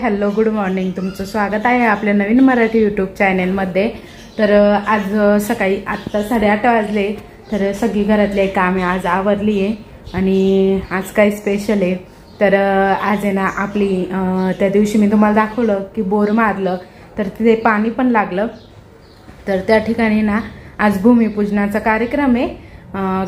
Hello good morning. तुमचं स्वागत आहे आपल्या नवीन मराठी यूट्यूब चॅनेलमध्ये. तर आज सकाळी आत्ता 8:30 वाजले. तर सगळी घरातले कामे आज आवरली आहे आणि आज काय स्पेशल आहे तर आज आहे ना आपली त्या दिवशी मी तुम्हाला दाखवलं की बोर मारलं तर तिथे पाणी पण लागलं. तर त्या ठिकाणी ना आज भूमिपूजनाचा कार्यक्रम आहे.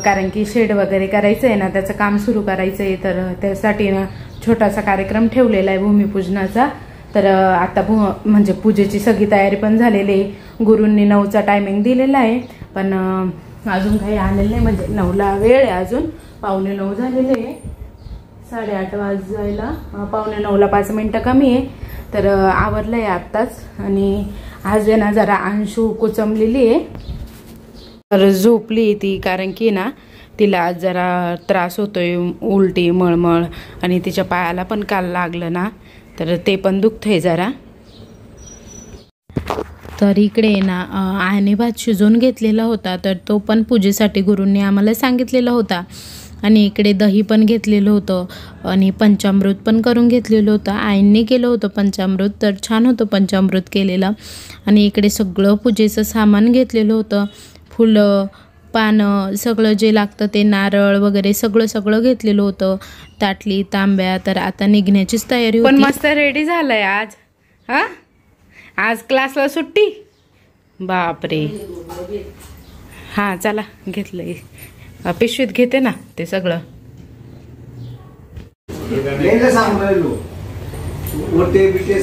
कारण की शेड वगैरे करायचं आहे ना, त्याचं काम सुरू करायचं आहे. तर त्यासाठी ना छोटासा कार्यक्रम ठेवलेला आहे भूमिपूजनाचा. तर आता म्हणजे पूजेची सगळी तयारी पण झालेली आहे. गुरूंनी 9चा टायमिंग दिलेला आहे पण अजून काही आलेलं नाही. म्हणजे 9ला वेळ आहे, अजून 8:45 झालेले आहे. 8:30 वाजायला 8:45ला 5 मिनिटं कमी आहे. तर आवरलं आहे आत्ताच. आणि आज आहे ना जरा अंशू कुचमलेली आहे. तर झोपली ती कारण की ना तिला जरा त्रास होतोय, उलटी मळमळ, आणि तिच्या पायाला पण काल लागलं ना, तर ते पण दुखतंय जरा. तर इकडे ना आणि भात शिजवून घेतलेला होता, तर तो पण पूजेसाठी गुरूंनी आम्हाला सांगितलेला होता. आणि इकडे दही पण घेतलेलं होतं आणि पंचामृत पण करून घेतलेलं होतं. आईंनी केलं होतं पंचामृत, तर छान होतं पंचामृत केलेलं. आणि इकडे सगळं पूजेचं सामान घेतलेलं होतं, फुलं पानं सगळं जे लागतं ते, नारळ वगैरे सगळं घेतलेलं होतं, ताटली तांब्या. तर आता निघण्याचीच तयारी होती. पण मस्त रेडी झालंय आज. आज क्लासला सुट्टी. बापरे. हां चला घेतलंय, पिशवीत घेते ना ते सगळं.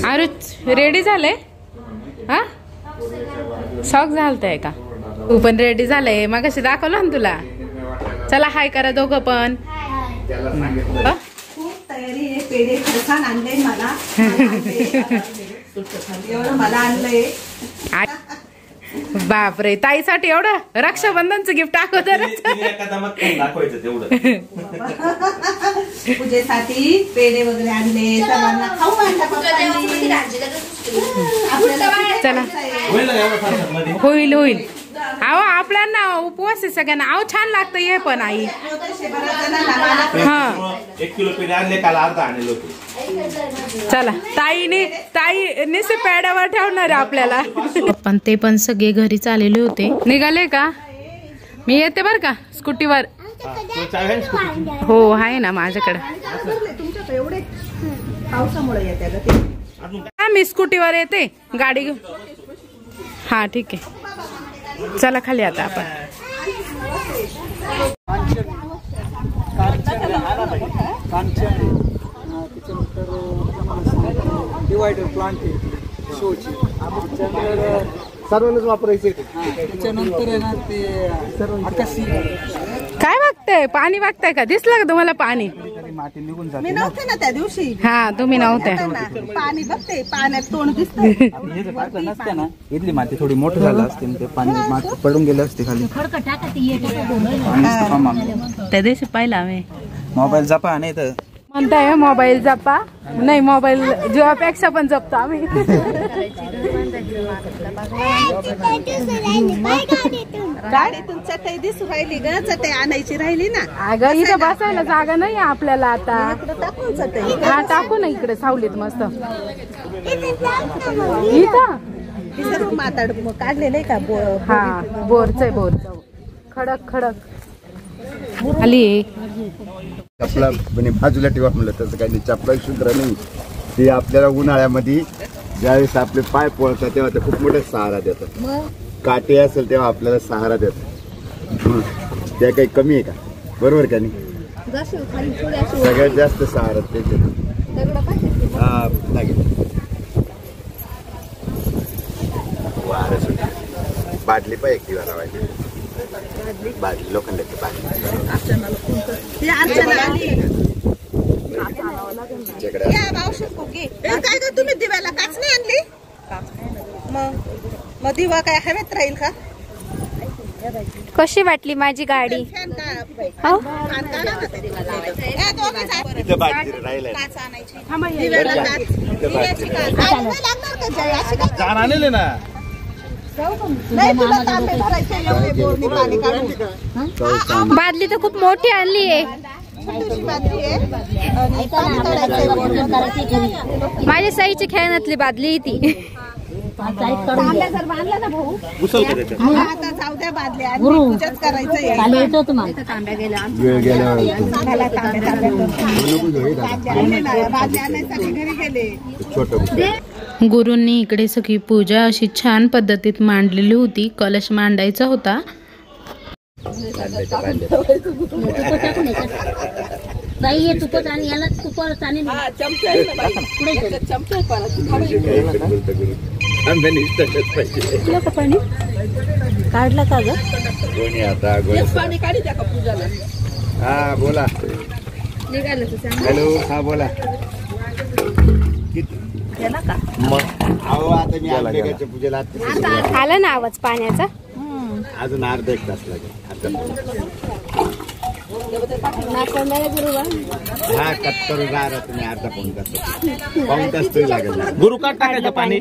अरे रेडी झालंय. हा शॉक झालतंय का? तू पण रेडी झालंय, मग कशी दाखवलं ना तुला. चला हाय करा दोघं पण. खूप तयारी आहे. पेढे छान आणले मला. एवढं मला आणलंय. बापरे, ताईसाठी एवढं रक्षाबंधनचं गिफ्ट दाखवतं. पूजेसाठी पेढे वगैरे आणले, सर्वांना खाऊ आणला पप्पांनी. चला होईल होईल. अहो आपल्याला उपवास आहे सगळ्यांना. अहो छान लागतं हे पण आई. हा 1 किलो पेढे आणले, काल अर्धा आणले होते. चला ताई निसे पेड्यावर ठेवणार आहे आपल्याला. पण ते पण सगळे घरी चाललेले होते. निघाले का? मी येते बर का स्कूटीवर. हो आहे ना माझ्याकडे. मी स्कूटीवर येते, गाडी घेऊन. हा ठीक आहे, चला खाली आता आपण. डिवायडर प्लांट आहे शोची, सर्वांनाच वापरायचे. त्याच्यानंतर आहे ना ते आकाशी. काय बघताय? पाणी बघताय का? दिसलं का तुम्हाला पाणी? माती निघून जाते. मी नव्हते ना त्या दिवशी. हा तुम्ही नव्हते. पाणी बघते, पाण्यात तोंड दिसतंय. हे जर टाकलं नसतं ना, इथली माती थोडी मोठी झाली असते, ते पाणी माती पडून गेले असते खाली. त्या दिवशी पाहिला आम्ही. मोबाईल जपा नाही तर म्हणताय मोबाईल जपा. नाही, मोबाईल जीवापेक्षा पण जपतो आम्ही. गाडीतून चटई दिसू राहिली ग, चटई आणायची राहिली ना. अगं इथं बसायला जागा नाही आपल्याला आता. टाकून चटई. हा टाकू ना इकडे सावलीत मस्त. इथं सर्व माताड काढलेलं आहे का? हा बोरचं खडक खडक खाली. चपला म्हणजे बाजूला ठेवा म्हणलं तसं काही नाही. चपला सुद्धा नाही. ते आपल्याला उन्हाळ्यामध्ये ज्यावेळेस आपले पाय पोळतात तेव्हा ते खूप मोठे सहारा देतात. काटे असेल तेव्हा आपल्याला सहारा देतात. त्या काही कमी आहे का? बरोबर का नाही? सगळ्यात जास्त सहारा त्याच्यात. हा लागेल. बाटली पण एक दिवा लावायची. बाटली लोखंडाची बाटली. काय ग तुम्ही दिव्याला काच नाही आणली? मग दिवा काय हवेत राहील का? कशी वाटली माझी गाडी? बादली तर खूप मोठी आणली आहे. छोटीशी बादली आहे आणि पाणी काढायचं बोलून. माझ्या साईची खेळण्यातली बादली ती तांब्या जर बांधला ना भाऊ उचल का त्याच्यात? आता जाऊ द्या बादल्या आणि पूजाच करायचं वेळ गेल्यावर बादल्या आणायसाठी घरी गेले. छोटं गुरूंनी इकडे सगळी पूजा अशी छान पद्धतीत मांडलेली होती. कलश मांडायचा होता. काढला का ग कोणी आता पाणी काढी द्या का पूजाला. हा बोला. हॅलो हा बोला. गेला का अहो आता मी आंबेगाच्या पूजेला आता सुरुवात. आला ना आवाज पाण्याचा. अजून अर्धा 1 तास लागेल. हा कट करून राहा तुम्ही अर्धा पाऊण तास तरी लागेल. गुरु काट टाकायचं पाणी.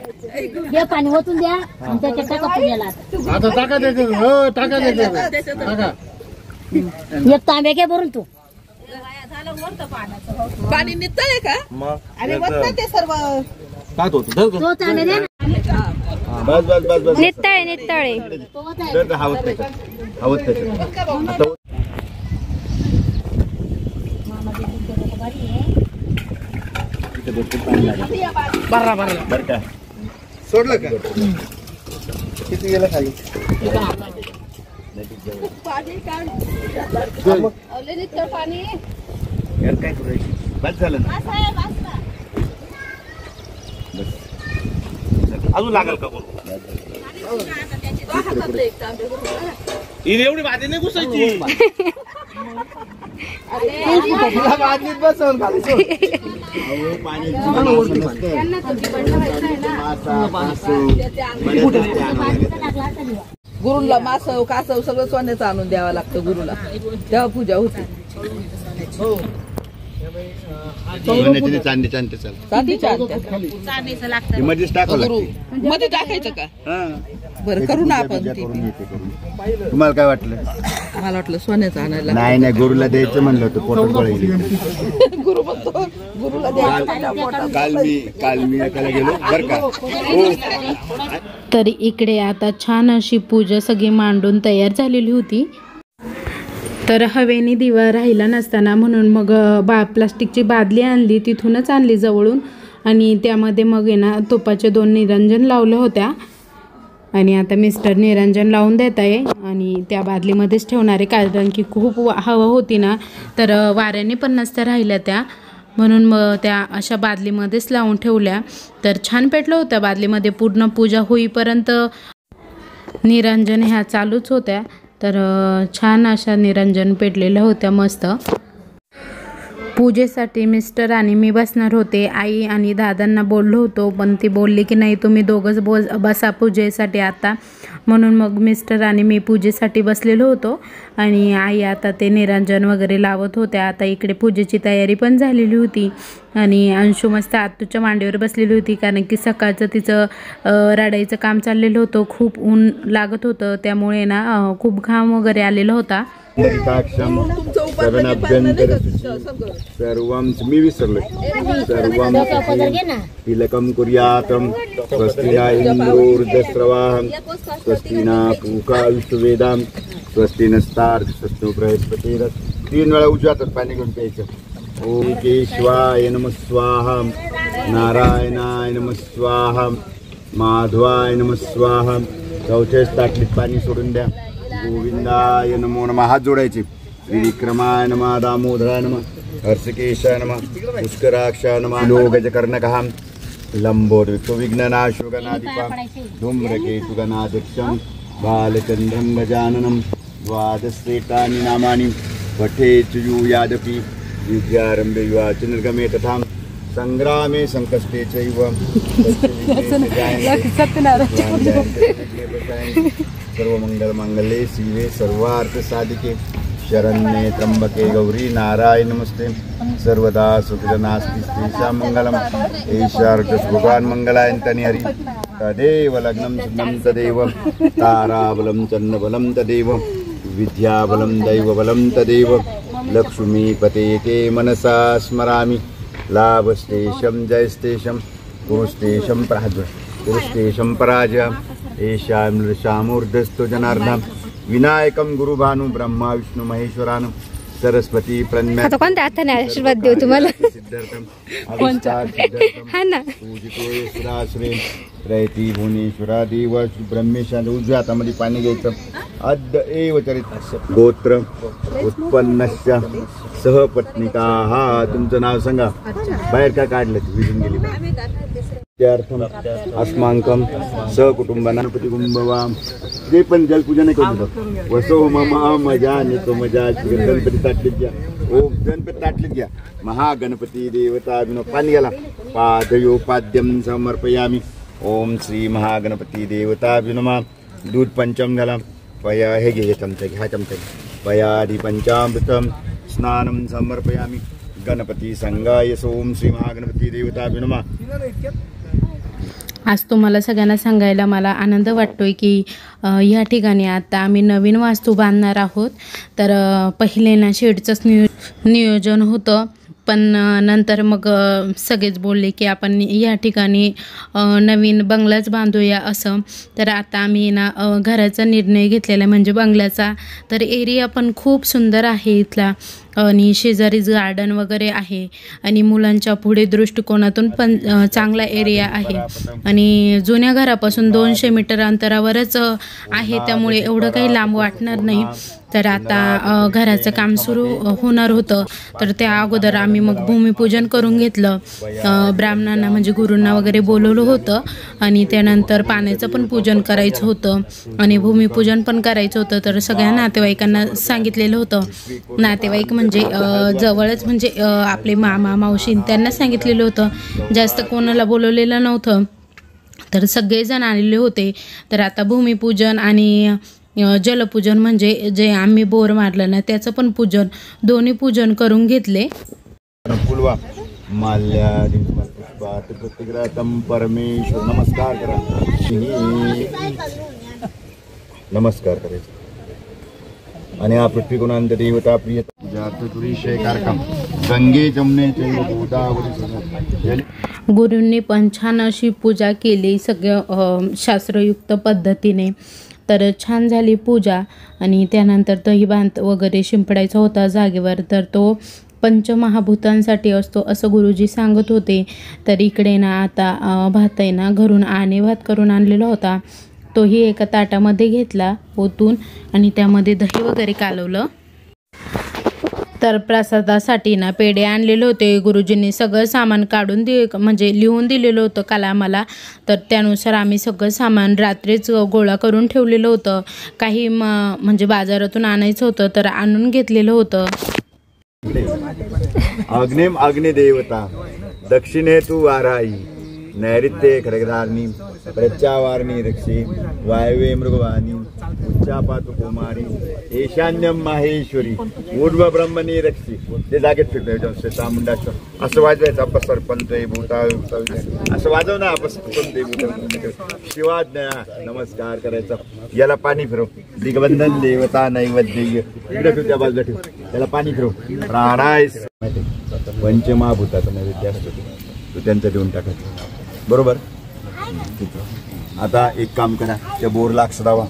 द्या पाणी ओतून द्या आणि त्याच्यात टाका पूजेला. आता टाका द्यायचं. हो टाका द्यायचं. टाका. एक तांब्या घे भरून तू. पाणी निघतंय का मग अरे बघ ते सर्व काय होतं तो तांब्या दे ना. बस बस बस बस. नित्तळे नित्तळे. तर हवत त्याच्यात. हवत त्याच्यात. आता इथे भरपूर पाणी लागेल. बरं का सोडलं का किती गेलं खाली. पाणी यार काय करायची. बस झालं ना. अजून लागेल का गुरु? ही एवढी भाजी नाही घुसायची. बादलीत बसवून गुरुला मासव कासव सगळं सोन्याचं आणून द्यावं लागतं गुरुला तेव्हा पूजा होती. चांदी चांदी चांदीच्या आणत्या. मध्येच टाकावं लागते. मध्ये टाकायचं का हा. बरं करू ना आपण ते. करून येते करून. तुम्हाला काय वाटलं. मला वाटलं सोन्याचं आणायला नाही नाही गुरुला द्यायचं म्हणलं होतं पोटात पळायची. गुरु म्हणतो गुरुला द्यायचं. काल मी एकाला गेलो बरं का. हो. तरी इकडे आता छान अशी पूजा सगळी मांडून तयार झालेली होती. तर हवेने दिवा राहिला नसताना म्हणून मग प्लास्टिकची बादली आणली. तिथूनच आणली जवळून आणि त्यामध्ये मग आहे ना तुपाचे 2 निरंजन लावल्या होत्या. आणि आता मिस्टर निरंजन लावून देत आहे आणि त्या बादलीमध्येच ठेवणारे कारण की खूप हवा होती ना तर वाऱ्याने पण नसत्या राहिल्या त्या. म्हणून मग त्या अशा बादलीमध्येच लावून ठेवल्या. तर छान पेटलं होतं बादलीमध्ये. पूर्ण पूजा होईपर्यंत निरंजन ह्या चालूच होत्या. तर छान अशा निरंजन पेटलेल्या होत्या मस्त. पूजेसाठी मिस्टर आणि मी बसणार होते. आई आणि दादांना बोललो होतो पण ती बोलली की नाही तुम्ही दोघंच बसा पूजेसाठी आता. म्हणून मग मिस्टर आणि मी पूजेसाठी बसलेलो होतो आणि आई आता ते निरंजन वगैरे लावत होत्या. आता इकडे पूजेची तयारी पण झालेली होती आणि अंशू मस्त आत्तूच्या मांडीवर बसलेली होती कारण की सकाळचं तिचं रडायचं काम चाललेलं होतं. खूप ऊन लागत होतं त्यामुळे ना खूप घाम वगैरे आलेला होता. सर्वं मी विसरलो. सर्वं तिलकं कुर्यातं स्वस्ति न इंद्रोर्धस्रवाहं स्वस्ति न पूका विश्ववेदां स्वस्ति नस्तार् स्वस्ति बृहस्पतिर्. 3 वेळा उजव्या हातात पाणी घेऊन प्यायचं. ओम केशवाय नमः स्वाहा. नारायणाय नमः स्वाहा. माधवाय नमः स्वाहा. चौथ्याच ताटलीत पाणी सोडून द्या. गोविंदाय नमो नमः. हात जोडायचे. त्रिविक्रमाय नमः. दामोदराय नमः. हर्षकेशाय नमः. पुष्कराक्षाय नमः. लोगजकर्णकः लंबोदर विघ्ननाशोगनाधिपं धूम्रकेतुगणाध्यक्षं बालचन्द्रं गजाननं द्वादशेतानि नामानि पठेत् यूयादपि विद्यारम्भे युवाचनर्गमे तथा संग्रामे संकष्टे चैव सर्वमंगलमांगल्ये शिवे सर्वार्थसाधिके शरण्ये त्र्यंबके गौरी नारायणी नमस्ते. सर्वदा सुखदनास्ति स्त्रीशां मंगलम्. ईशार्कस्भुगान् मंगलायन्तनि हरि. तदेव लग्नं चन्द्रं तदेव ताराबलं चन्द्रबलं तदेव विद्याबलं दैवबलं तदेव लक्ष्मीपते मनसा स्मरामि लाभस्तेषं जयस्तेषं गुरुस्तेषं गुरुस्तेषं पराजय एषा मृषामूर्धस्थो जनार्दन विनायकं गुरुभानु ब्रह्मा विष्णु महेश्वरानं सरस्वती प्रज्ञा आता कोणत्या हाताने आशीर्वाद देऊ तुम्हाला हा ना प्रयती भुवनेश्वरा देव ब्रह्मेशा उजव्या हातामध्ये पाणी घ्यायचं अद्य एव चरित गोत्र उत्पन्नस्य सहपत्निका हा तुमचं नाव सांगा बाहेर काय काढलं विजून गेली त्यार्थम अस्माकं सहकुटुंबानां प्रतिकुंभवाम जे पण जलपूजा नाही करू शकतो वसो ममा मजा निको मजा गणपती ताटलीत घ्या ओम गणपती ताटलीत घ्या महागणपती देवता विनो पाणी गेला पादयो पाद्यम समर्पयामी ओम श्री महागणपती देवता विनमा दूध पंचम घाला पया हे घे चमचा घ्या चमचा पयादि पंचामृतम स्नानं समर्पयामी गणपती संगाय ओम श्री महागणपती देवता विनमा। आज तुम्हाला सगळ्यांना सांगायला मला आनंद वाटतोय की या ठिकाणी आता आम्ही नवीन वास्तू बांधणार आहोत। तर पहिले ना शेडचंच नियोजन होतं, पण नंतर मग सगळेच बोलले की आपण या ठिकाणी नवीन बंगलाच बांधूया असं। तर आता आम्ही ना घराचा निर्णय घेतलेला म्हणजे बंगल्याचा। तर एरिया पण खूप सुंदर आहे इथला आणि शेजारीच गार्डन वगैरे आहे आणि मुलांच्या पुढे दृष्टिकोनातून पण चांगला एरिया आहे आणि जुन्या घरापासून 200 मीटर अंतरावरच आहे, त्यामुळे एवढं काही लांब वाटणार नाही। तर आता घराचं काम सुरू होणार होतं, तर त्या अगोदर आम्ही मग भूमिपूजन करून घेतलं। ब्राह्मणांना म्हणजे गुरूंना वगैरे बोलवलं होतं आणि त्यानंतर पाण्याचं पण पूजन करायचं होतं आणि भूमिपूजन पण करायचं होतं। तर सगळ्या नातेवाईकांना सांगितलेलं होतं, नातेवाईक म्हणजे जवळच म्हणजे आपले मामा मावशी त्यांना सांगितलेलं होतं, जास्त कोणाला बोलवलेलं नव्हतं। तर सगळेजण आलेले होते। तर आता भूमिपूजन आणि जलपूजन म्हणजे जे आम्ही बोर मारलं ना त्याचं पण पूजन दोन्ही पूजन करून घेतले। फुलवा माल्यादि पुष्पात प्रतिग्रहतम परमेश्वर नमस्कार करा नमस्कार करायचं आणि हा पृथ्वी गुणांत देवता प्रिय पूजा तुरीशय कार्यक्रम गंगे जमुने गोदावरी। गुरूंनी पण छान अशी पूजा केली सगळं शास्त्रयुक्त पद्धतीने। तर छान झाली पूजा आणि त्यानंतर दहीभात वगैरे शिंपडायचा होता जागेवर, तर तो पंचमहाभूतांसाठी असतो असं गुरुजी सांगत होते। तर इकडे ना आता भात आहे ना घरून भात करून आणलेला होता, तोही एका ताटामध्ये घेतला ओतून आणि त्यामध्ये दही वगैरे कालवलं। तर प्रसादासाठी ना पेढे आणलेले होते, गुरुजींनी सगळं सामान काढून म्हणजे लिहून दिलेलं होतं काल आम्हाला। तर त्यानुसार आम्ही सगळं सामान रात्रीच गोळा करून ठेवलेलं होतं, काही म्हणजे बाजारातून आणायचं होतं तर आणून घेतलेलं होतं। अग्निम अग्निदेवता दक्षिणे तू वाराई नैऋत्ये खड्गधारिणी प्रत्यावारिणी रक्षे वायवे मृगवाणी उच्चापातु कुमारी ईशान्यम माहेश्वरी ऊर्ध्व ब्रह्मणी रक्षी। ते जागेत फिरतोय चामुंडाश्वर असं वाजवायचं अपसरपंच भूता असं वाजव ना अपसरपंच शिवाज्ञा नमस्कार करायचा। याला पाणी फिरव दिग्बंधन देवता नैवेद्य इकडे ठेव त्या बाजूला ठेव त्याला पाणी फिरव प्राणाय पंचमहाभूताचा नैवेद्य असतो तो त्यांचं देऊन टाकायचं बरोबर। आता एक काम करा त्या बोरला अक्षरावा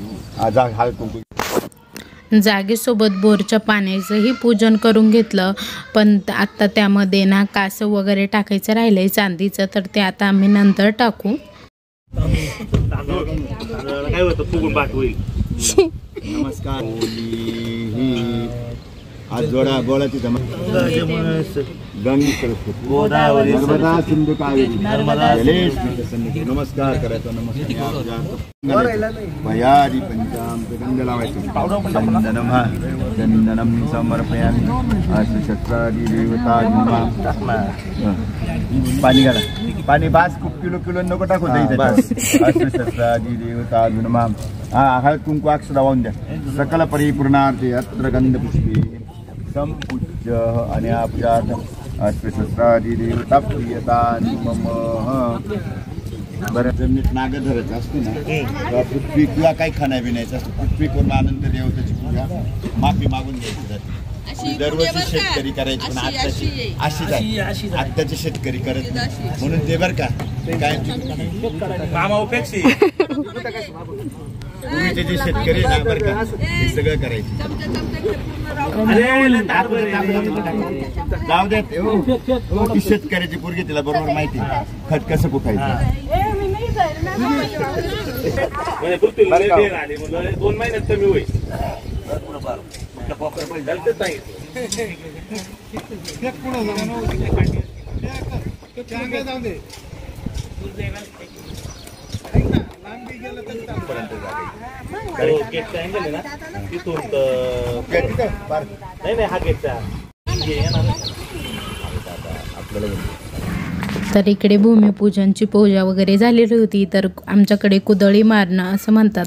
जागेसोबत बोरच्या पाण्याचंही पूजन करून घेतलं, पण आता त्यामध्ये ना कासव वगैरे टाकायचं राहिलंय चांदीचं, तर ते आता आम्ही नंतर टाकू। काय होतं फुगून पाठ होईल। नमस्कार आज जोडा गोळाची गंग गोदावरी नर्मदा सिंधू कावेरी नमस्कार करायचा नमस्कार भयारी पंचाम गंध लावायचं चंदनम समर्पयामी शस्त्रादी देवता पाणी घाला पाणी बास खूप किलो नको टाकू शस्त्रादी देवता जुनमा हळद कुंकू अक्षरा वाहून द्या सकल परिपूर्णार्थे अत्र गंध पुष्पे संपूज्य आणि आपल्यात अश्वशस्त्रादी देवता प्रियता मम बरं जमिनीत नाग धरायचं असते ना तेव्हा पृथ्वी किंवा काही खाण्यापिण्याचं असतं पृथ्वी करून आनंद देवतेची पूजा माफी मागून घ्यायची जाते दरवर्षी शेतकरी करायचे पण आत्ताची अशीच आहे. आत्ताचे शेतकरी करत नाही म्हणून ते बरं का काय पूर्वीचे जे शेतकरी ना बरं का हे सगळं करायचे. जाऊ देत ती शेतकऱ्याची पोरगी तिला बरोबर माहिती खत कसं कुठायचं. 2 महिन्यात कमी होईल. नाही हा गेटचा तर इकडे भूमिपूजनची पूजा वगैरे झालेली होती. तर आमच्याकडे कुदळी मारणं असं म्हणतात.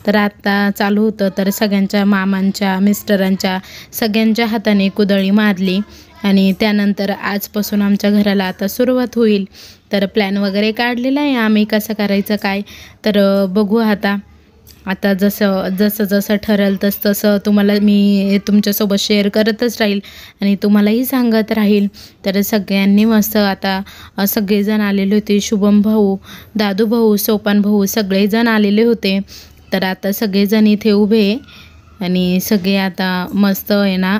तर आता चालू होतं. तर सगळ्यांच्या मामांच्या मिस्टरांच्या सगळ्यांच्या हाताने कुदळी मारली आणि त्यानंतर आजपासून आमच्या घराला आता सुरुवात होईल. तर प्लॅन वगैरे काढलेला आहे आम्ही कसं करायचं काय. तर बघू आता जसं ठरेल तसं तुम्हाला मी तुमच्यासोबत शेअर करतच राहील आणि तुम्हालाही सांगत राहील. तर सगळ्यांनी मस्त आता सगळेजण आलेले होते. शुभम भाऊ, दादू भाऊ, सोपान भाऊ सगळेजण आलेले होते. तर आता सगळेजण इथे उभे आणि सगळे आता मस्त आहे ना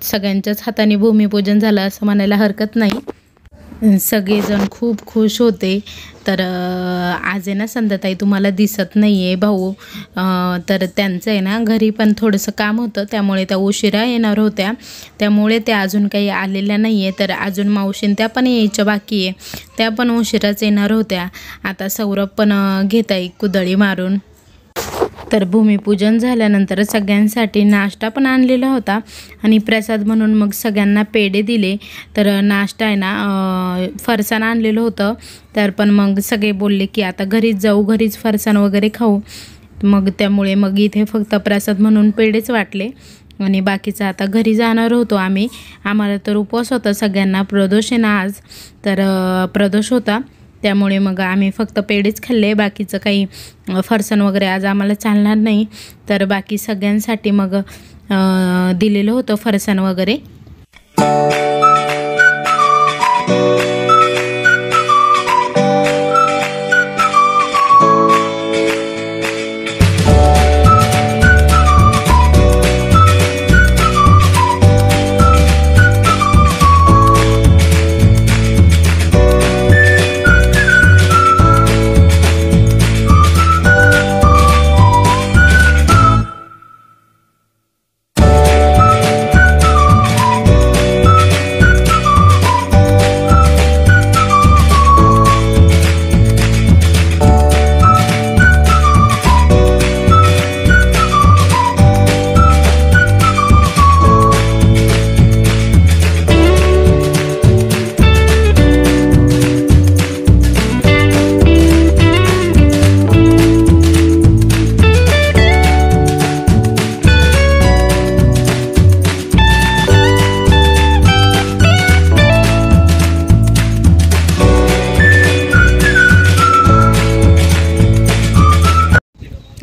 सगळ्यांच्याच हाताने भूमिपूजन झालं असं म्हणायला हरकत नाही. सगळेजण खूप खुश होते. तर आज आहे ना संध्याताई तुम्हाला दिसत नाही आहे भाऊ. तर त्यांचं आहे ना घरी पण थोडंसं काम होतं त्यामुळे त्या उशिरा येणार होत्या. त्यामुळे त्या अजून काही आलेल्या नाही आहे. तर अजून मावशीन त्या पण यायच्या बाकी आहे. त्या पण उशिराच येणार होत्या. आता सौरभ पण घेत आहे कुदळी मारून. तर भूमिपूजन झाल्यानंतर सगळ्यांसाठी नाश्ता पण आणलेला होता आणि प्रसाद म्हणून मग सगळ्यांना पेढे दिले. तर नाश्ता आहे ना फरसाण आणलेलं होतं. तर पण मग सगळे बोलले की आता घरीच जाऊ, घरीच फरसाण वगैरे खाऊ. मग त्यामुळे मग इथे फक्त प्रसाद म्हणून पेढेच वाटले आणि बाकीचं आता घरी जाणार होतो आम्ही. आम्हाला तर उपवास होता सगळ्यांना, प्रदोष आहे ना आज. तर प्रदोष होता त्यामुळे मग आम्ही फक्त पेढेच खाल्ले. बाकीचं काही फरसाण वगैरे आज आम्हाला चालणार नाही. तर बाकी सगळ्यांसाठी मग दिलेलं होतं फरसाण वगैरे.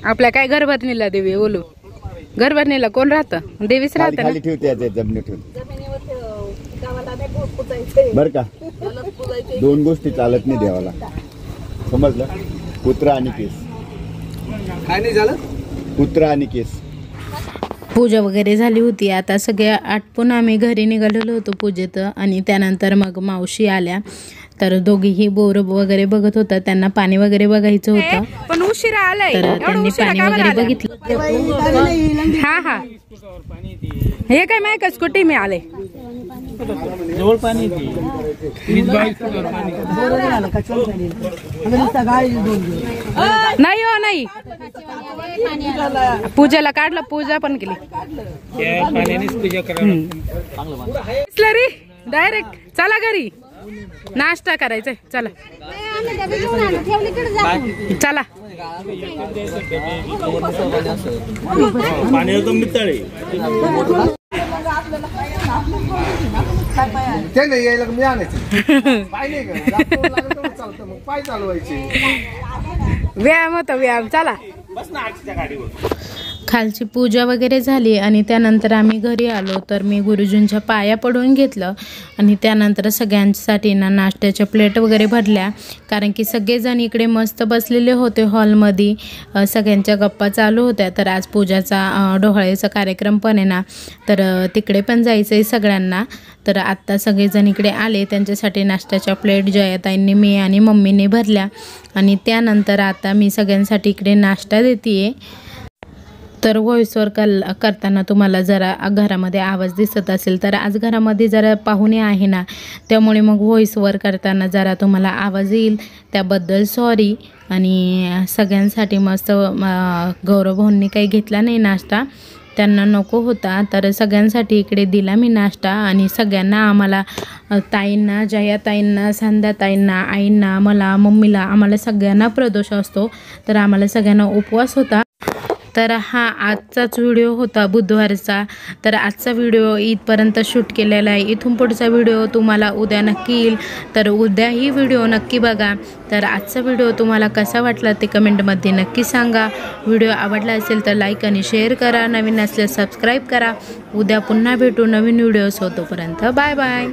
आपल्या काय घरभरणीला देवी बोलू, घरभरणीला कोण राहतं? देवीच राहतं खाली ठेवते जमिनी ठेवून बर का. 2 गोष्टी चालत नाही देवाला, समजलं? कुत्रा आणि केस. काय नाही झालं? कुत्रा आणि केस. पूजा वगैरे झाली होती. आता सगळ्या आटपून आम्ही घरी निघालेलो होतो पूजेत आणि त्यानंतर मग मावशी आल्या. तर दोघीही बोर वगैरे बघत होता. त्यांना पाणी वगैरे बघायचं होतं पण उशिरा आलाय. तर त्यांनी पाणी वगैरे बघितलं. हा हे काय माहिती का स्कूटी मी आले जवळ पाणी नाही हो नाही. पूजेला काढलं, पूजा पण केली. डायरेक्ट चला घरी नाश्ता करायचंय. चला चला. पाणी एकदम मितळे ते नाही यायला मी आणायचं पाय नाही का चालतं मग पाय चालवायचे. व्यायाम होता व्यायाम. चला बस ना आजच्या गाडीवर. खालची पूजा वगैरे झाली आणि त्यानंतर आम्ही घरी आलो. तर मी गुरुजींच्या पाया पडून घेतलं आणि त्यानंतर सगळ्यांसाठी ना नाश्त्याच्या प्लेट वगैरे भरल्या, कारण की सगळेजण इकडे मस्त बसलेले होते हॉलमध्ये, सगळ्यांच्या गप्पा चालू होत्या. तर आज पूजाचा डोहाळेचा कार्यक्रम पण आहे ना, तर तिकडे पण जायचं आहे सगळ्यांना. तर आत्ता सगळेजण इकडे आले, त्यांच्यासाठी नाश्त्याच्या प्लेट जयाताईंनी मी आणि मम्मीने भरल्या आणि त्यानंतर आता मी सगळ्यांसाठी इकडे नाश्ता देते. तर व्हॉइसवर करताना तुम्हाला जरा घरामध्ये आवाज दिसत असेल, तर आज घरामध्ये जरा पाहुणे आहे ना, त्यामुळे मग व्हॉइसवर करताना जरा तुम्हाला आवाज येईल, त्याबद्दल सॉरी. आणि सगळ्यांसाठी मस्त गौरव भाऊंनी काही घेतला नाही नाश्ता, त्यांना नको होता, तर सगळ्यांसाठी इकडे दिला मी नाश्ता. आणि सगळ्यांना आम्हाला ताईंना, जयाताईंना, संध्याताईंना, आईंना, मला, मम्मीला, आम्हाला सगळ्यांना प्रदोष असतो, तर आम्हाला सगळ्यांना उपवास होता. तर हा आजचाच व्हिडिओ होता बुधवारचा. तर आजचा व्हिडिओ इथपर्यंत शूट केलेला आहे. इथून पुढचा व्हिडिओ तुम्हाला उद्या नक्की येईल, तर उद्याही व्हिडिओ नक्की बघा. तर आजचा व्हिडिओ तुम्हाला कसा वाटला ते कमेंटमध्ये नक्की सांगा. व्हिडिओ आवडला असेल तर लाईक आणि शेअर करा, नवीन असल्यास सबस्क्राईब करा. उद्या पुन्हा भेटू नवीन व्हिडिओ. तोपर्यंत बाय बाय.